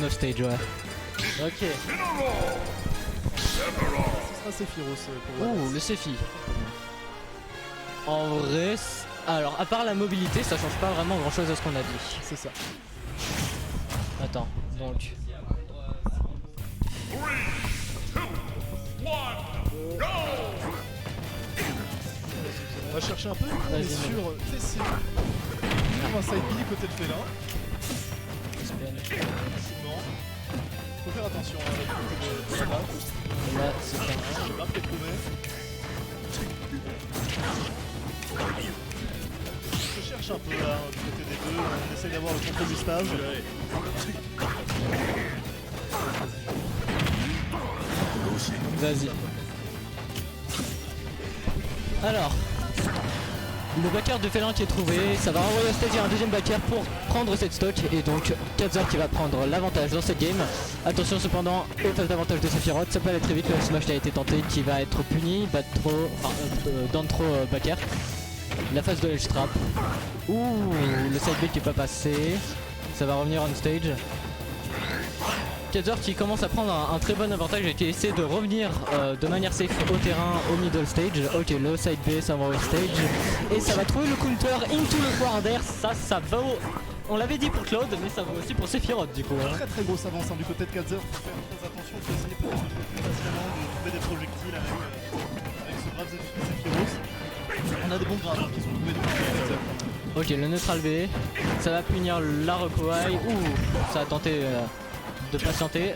off stage, ouais. Ok. Ce sera Sephiroth pour Ouh, le Sephi. En vrai, alors à part la mobilité, ça change pas vraiment grand chose à ce qu'on a dit. C'est ça. Attends, donc. On va chercher un peu, on est Vas-y, sur TC. On va side B côté de félin. Non. Faut faire attention avec le côté de la map. Là, c'est bien. Je marque les promesses. Je cherche un peu là, du côté des deux. On essaie d'avoir le contrôle du stage. Vas-y. Alors, le backer de félin qui est trouvé, ça va renvoyer au stage un deuxième backer pour prendre cette stock et donc Kazor qui va prendre l'avantage dans cette game. Attention cependant aux phases d'avantage de Sephiroth, ça peut aller très vite, le smash a été tenté qui va être puni, down throw backer. La phase de l'edge trap. Ouh, le side B qui est pas passé, ça va revenir on stage. Kazor qui commence à prendre un très bon avantage et qui essaie de revenir de manière safe au terrain au middle stage. Ok, le side B ça va au stage et ça va trouver le counter into le forward air. Ça va au... On l'avait dit pour Claude mais ça vaut aussi pour Sephiroth du coup. Très très grosse avance du côté de Kazor. Faut faire très attention, faut essayer peut-être de plus facilement de trouver des projectiles avec ce brave Sephiroth. On a des bons grades qui sont trouvés depuis Kazor. Ok, le neutral B, ça va punir la recoil. Ouh, ça a tenté de patienter.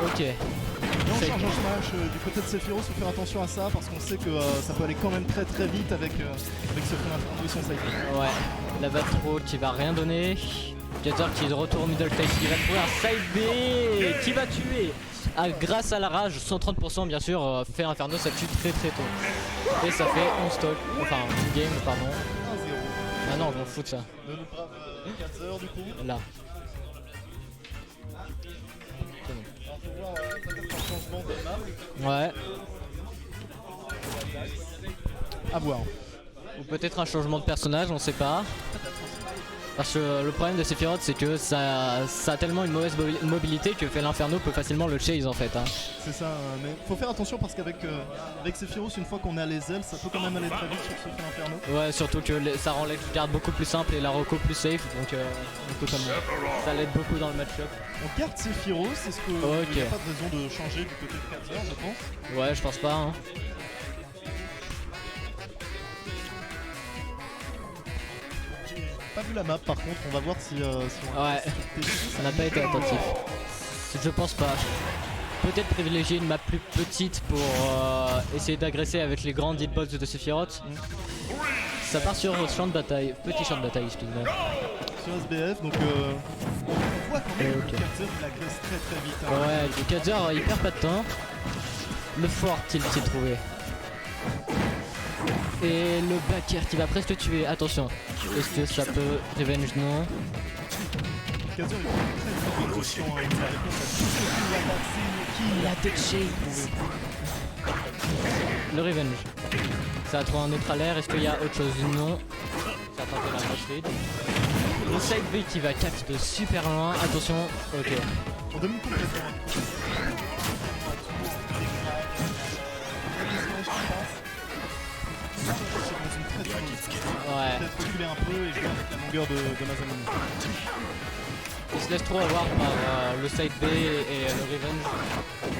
Ok. Et on charge un smash du côté de Sephiroth, faut faire attention à ça parce qu'on sait que ça peut aller quand même très très vite avec ce fond d'inferno et son side. Ouais, la back throw qui va rien donner. Kazor qui retourne middle stage, qui va trouver un side B qui va tuer. Grâce à la rage, 130% bien sûr, fait Inferno ça tue très très tôt. Et ça fait 11 stock, enfin une game pardon. 1-0. Ah non, on va foutre ça. De notre brave Kazor du coup. Là. Alors faut voir peut-être un changement de map. Ouais. À voir. Ou peut-être un changement de personnage, on sait pas. Parce que le problème de Sephiroth c'est que ça a tellement une mauvaise mobilité que fait l'Inferno peut facilement le chase en fait. Hein. C'est ça, mais faut faire attention parce qu'avec avec Sephiroth, une fois qu'on a les ailes, ça peut quand même aller très vite sur ce fait Inferno. Ouais, surtout que ça rend l'edge guard beaucoup plus simple et la reco plus safe, donc ça l'aide beaucoup dans le match-up. On garde Sephiroth, est-ce qu'il n'y a pas de raison de changer du côté de Kazor, je pense? Ouais, je pense pas. Hein. Pas vu la map par contre, on va voir si on Ouais, ça n'a pas été attentif. Je pense pas. Peut-être privilégier une map plus petite pour essayer d'agresser avec les grandes hitbox de Sephiroth. Ça part sur champ de bataille, petit champ de bataille excuse-moi. Sur SBF, donc on voit quand même que Kazor il agresse très très vite. Hein. Ouais, le Kazor il perd pas de temps. Le fort tilt est trouvé. Et le backer qui va presque tuer, attention. Est-ce que ça peut revenge? Non. Kazor il prend très très vite sur la réponse à Il a touché. Le revenge. Ça a trouvé un neutral air, est-ce qu'il y a autre chose? Non. Ça a tenté la rush lead. Le side B qui va catch de super loin, attention. Ok. On domine complètement. Ouais. Peut-être reculer un peu et jouer avec la longueur de Masamune. Il se laisse trop avoir par le side B et le revenge.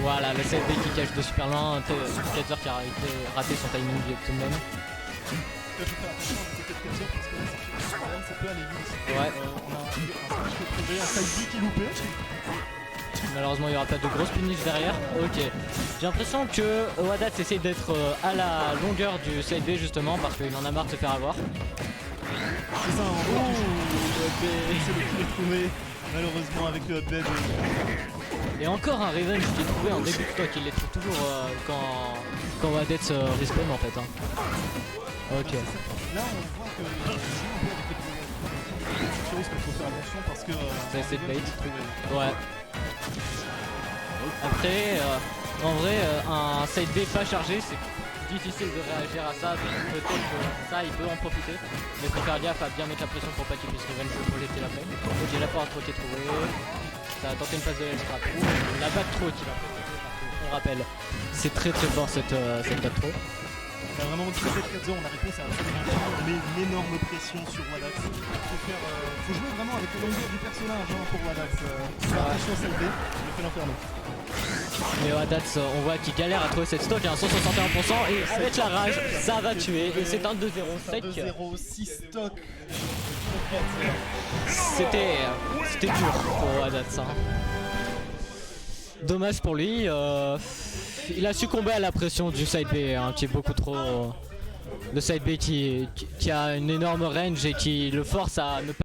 Voilà, le side B qui cache de super loin. Kazor qui a raté son timing tout de même. Je vais faire attention à côté de Kazor parce que là, ça peut aller vite. Ouais. On a un smash qui est trouvé, un side B qui est loupé. Malheureusement il n'y aura pas de grosse punish derrière. Ok. J'ai l'impression que Wadat essaie d'être à la longueur du side B justement parce qu'il en a marre de se faire avoir. C'est ça, on voit c'est le kill est trouvé malheureusement avec le update. Et encore un revenge qui est trouvé en début de stock, il les trouve toujours quand Wadet se respawn en fait. Hein. Ok. Là on voit que il joue un peu avec les choses qu'il faut faire attention parce que ça essaie de bait. Ouais. Après, en vrai, un side B pas chargé, c'est difficile de réagir à ça, donc peut-être que ça il peut en profiter. Mais faut faire gaffe à bien mettre la pression pour pas qu'il puisse revenge le projectile après. Ok, la porte trop qui est trouvé. Ça a tenté une phase de l'extra pro. La back throw qui va profiter partout. On rappelle, c'est très fort cette back throw. On a vraiment dit que 4-0, on a réponse à absolument rien. On met une énorme pression sur Wadax. Faut jouer vraiment avec la longueur du personnage hein, pour Wadax. Attention salvé, le fait l'inferno. Mais Wadax, on voit qu'il galère à trouver cette stock à 161% et avec la rage, ça va tuer. Et c'est un 2-0 sec. 2-0, 6 stocks. C'était dur pour Wadax. Hein. Dommage pour lui. Il a succombé à la pression du side B hein, qui est beaucoup trop. Le side B qui a une énorme range et qui le force à ne pas.